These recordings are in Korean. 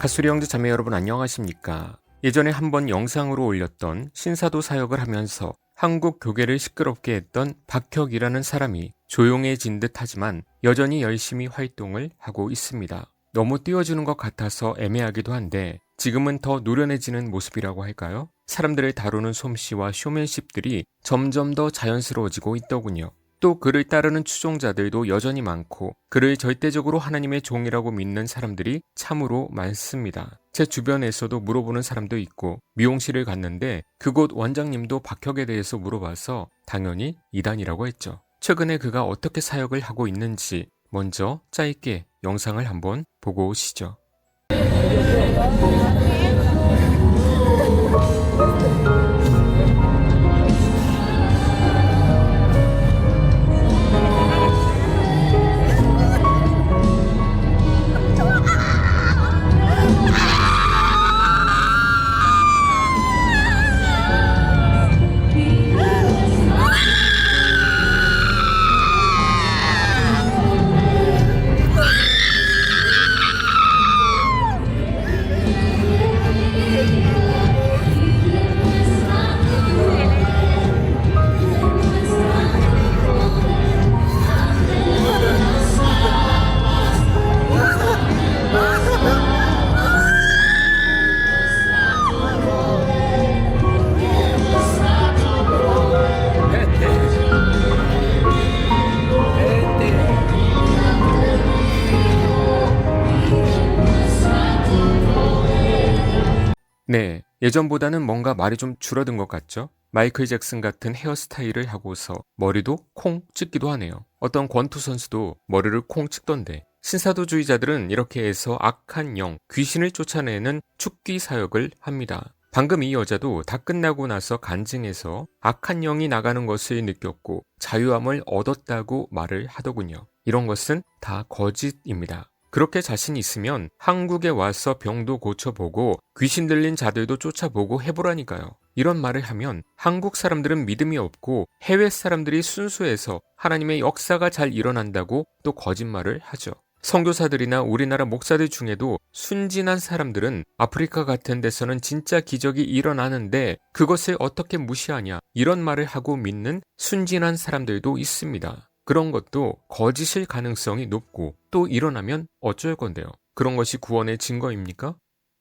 하수리 형제 자매 여러분 안녕하십니까? 예전에 한번 영상으로 올렸던 신사도 사역을 하면서 한국 교계를 시끄럽게 했던 박혁이라는 사람이 조용해진 듯 하지만 여전히 열심히 활동을 하고 있습니다. 너무 띄워주는 것 같아서 애매하기도 한데 지금은 더 노련해지는 모습이라고 할까요? 사람들을 다루는 솜씨와 쇼맨십들이 점점 더 자연스러워지고 있더군요. 또 그를 따르는 추종자들도 여전히 많고 그를 절대적으로 하나님의 종이라고 믿는 사람들이 참으로 많습니다. 제 주변에서도 물어보는 사람도 있고 미용실을 갔는데 그곳 원장님도 박혁에 대해서 물어봐서 당연히 이단이라고 했죠. 최근에 그가 어떻게 사역을 하고 있는지 먼저 짧게 영상을 한번 보고 오시죠. 네, 예전보다는 뭔가 말이 좀 줄어든 것 같죠? 마이클 잭슨 같은 헤어스타일을 하고서 머리도 콩 찍기도 하네요. 어떤 권투 선수도 머리를 콩 찍던데 신사도주의자들은 이렇게 해서 악한 영, 귀신을 쫓아내는 축기 사역을 합니다. 방금 이 여자도 다 끝나고 나서 간증해서 악한 영이 나가는 것을 느꼈고 자유함을 얻었다고 말을 하더군요. 이런 것은 다 거짓입니다. 그렇게 자신이 있으면 한국에 와서 병도 고쳐보고 귀신 들린 자들도 쫓아보고 해보라니까요. 이런 말을 하면 한국 사람들은 믿음이 없고 해외 사람들이 순수해서 하나님의 역사가 잘 일어난다고 또 거짓말을 하죠. 선교사들이나 우리나라 목사들 중에도 순진한 사람들은 아프리카 같은 데서는 진짜 기적이 일어나는데 그것을 어떻게 무시하냐 이런 말을 하고 믿는 순진한 사람들도 있습니다. 그런 것도 거짓일 가능성이 높고 또 일어나면 어쩔 건데요. 그런 것이 구원의 증거입니까?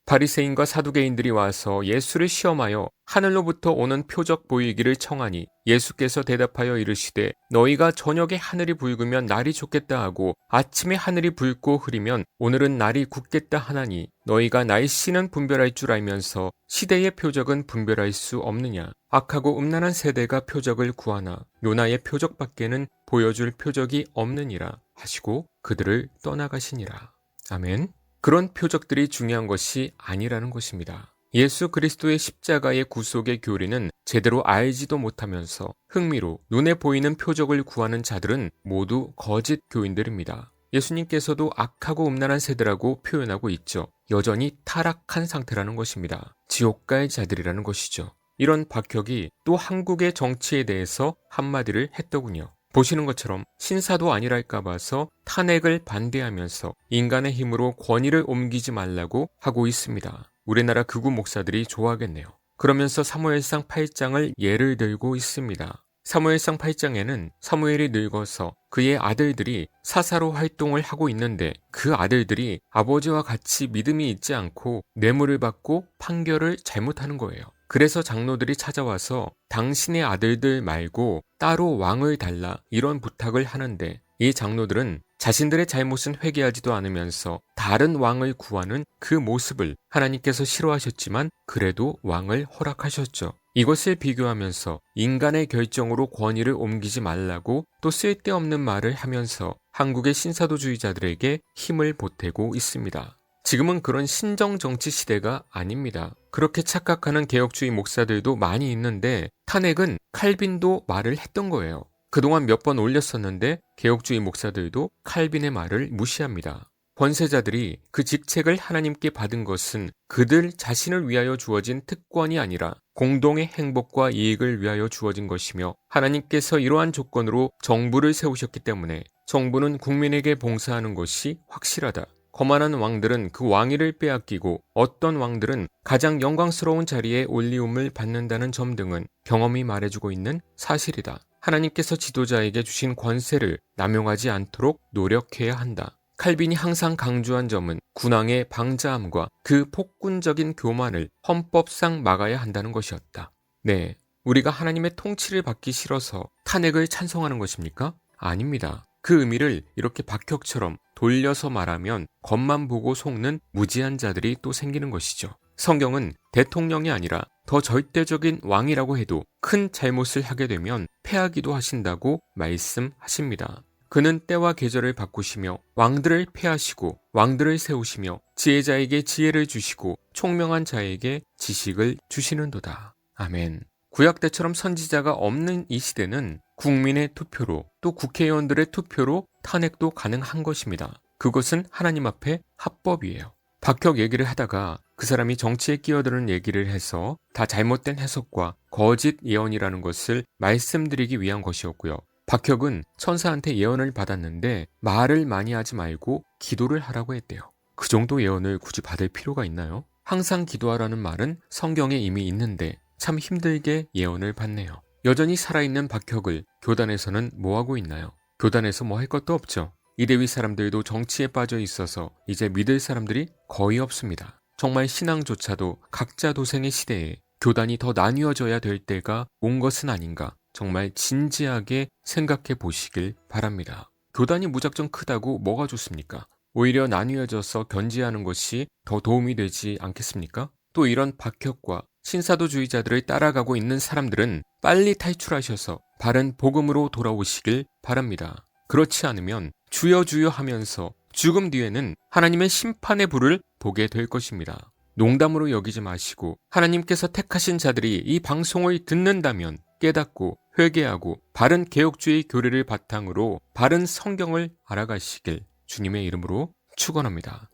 바리새인과 사두개인들이 와서 예수를 시험하여 하늘로부터 오는 표적 보이기를 청하니 예수께서 대답하여 이르시되 너희가 저녁에 하늘이 붉으면 날이 좋겠다 하고 아침에 하늘이 붉고 흐리면 오늘은 날이 굳겠다 하나니 너희가 날씨는 분별할 줄 알면서 시대의 표적은 분별할 수 없느냐. 악하고 음란한 세대가 표적을 구하나 요나의 표적밖에는 보여줄 표적이 없느니라 하시고 그들을 떠나가시니라. 아멘. 그런 표적들이 중요한 것이 아니라는 것입니다. 예수 그리스도의 십자가의 구속의 교리는 제대로 알지도 못하면서 흥미로 눈에 보이는 표적을 구하는 자들은 모두 거짓 교인들입니다. 예수님께서도 악하고 음란한 세대라고 표현하고 있죠. 여전히 타락한 상태라는 것입니다. 지옥 갈 자들이라는 것이죠. 이런 박혁이 또 한국의 정치에 대해서 한마디를 했더군요. 보시는 것처럼 신사도 아니랄까 봐서 탄핵을 반대하면서 인간의 힘으로 권위를 옮기지 말라고 하고 있습니다. 우리나라 극우 목사들이 좋아하겠네요. 그러면서 사무엘상 8장을 예를 들고 있습니다. 사무엘상 8장에는 사무엘이 늙어서 그의 아들들이 사사로 활동을 하고 있는데 그 아들들이 아버지와 같이 믿음이 있지 않고 뇌물을 받고 판결을 잘못하는 거예요. 그래서 장로들이 찾아와서 당신의 아들들 말고 따로 왕을 달라 이런 부탁을 하는데 이 장로들은 자신들의 잘못은 회개하지도 않으면서 다른 왕을 구하는 그 모습을 하나님께서 싫어하셨지만 그래도 왕을 허락하셨죠. 이것을 비교하면서 인간의 결정으로 권위를 옮기지 말라고 또 쓸데없는 말을 하면서 한국의 신사도주의자들에게 힘을 보태고 있습니다. 지금은 그런 신정정치 시대가 아닙니다. 그렇게 착각하는 개혁주의 목사들도 많이 있는데 탄핵은 칼빈도 말을 했던 거예요. 그동안 몇 번 올렸었는데 개혁주의 목사들도 칼빈의 말을 무시합니다. 권세자들이 그 직책을 하나님께 받은 것은 그들 자신을 위하여 주어진 특권이 아니라 공동의 행복과 이익을 위하여 주어진 것이며 하나님께서 이러한 조건으로 정부를 세우셨기 때문에 정부는 국민에게 봉사하는 것이 확실하다. 거만한 왕들은 그 왕위를 빼앗기고 어떤 왕들은 가장 영광스러운 자리에 올리움을 받는다는 점 등은 경험이 말해주고 있는 사실이다. 하나님께서 지도자에게 주신 권세를 남용하지 않도록 노력해야 한다. 칼빈이 항상 강조한 점은 군왕의 방자함과 그 폭군적인 교만을 헌법상 막아야 한다는 것이었다. 네, 우리가 하나님의 통치를 받기 싫어서 탄핵을 찬성하는 것입니까? 아닙니다. 그 의미를 이렇게 박혁처럼 돌려서 말하면 겉만 보고 속는 무지한 자들이 또 생기는 것이죠. 성경은 대통령이 아니라 더 절대적인 왕이라고 해도 큰 잘못을 하게 되면 패하기도 하신다고 말씀하십니다. 그는 때와 계절을 바꾸시며 왕들을 패하시고 왕들을 세우시며 지혜자에게 지혜를 주시고 총명한 자에게 지식을 주시는도다. 아멘. 구약 때처럼 선지자가 없는 이 시대는 국민의 투표로 또 국회의원들의 투표로 탄핵도 가능한 것입니다. 그것은 하나님 앞에 합법이에요. 박혁 얘기를 하다가 그 사람이 정치에 끼어드는 얘기를 해서 다 잘못된 해석과 거짓 예언이라는 것을 말씀드리기 위한 것이었고요. 박혁은 천사한테 예언을 받았는데 말을 많이 하지 말고 기도를 하라고 했대요. 그 정도 예언을 굳이 받을 필요가 있나요? 항상 기도하라는 말은 성경에 이미 있는데 참 힘들게 예언을 받네요. 여전히 살아있는 박혁을 교단에서는 뭐하고 있나요? 교단에서 뭐 할 것도 없죠. 이대위 사람들도 정치에 빠져 있어서 이제 믿을 사람들이 거의 없습니다. 정말 신앙조차도 각자 도생의 시대에 교단이 더 나뉘어져야 될 때가 온 것은 아닌가 정말 진지하게 생각해 보시길 바랍니다. 교단이 무작정 크다고 뭐가 좋습니까? 오히려 나뉘어져서 견지하는 것이 더 도움이 되지 않겠습니까? 또 이런 박혁과 신사도주의자들을 따라가고 있는 사람들은 빨리 탈출하셔서 바른 복음으로 돌아오시길 바랍니다. 그렇지 않으면 주여 주여 하면서 죽음 뒤에는 하나님의 심판의 불을 보게 될 것입니다. 농담으로 여기지 마시고 하나님께서 택하신 자들이 이 방송을 듣는다면 깨닫고 회개하고 바른 개혁주의 교리를 바탕으로 바른 성경을 알아가시길 주님의 이름으로 축원합니다.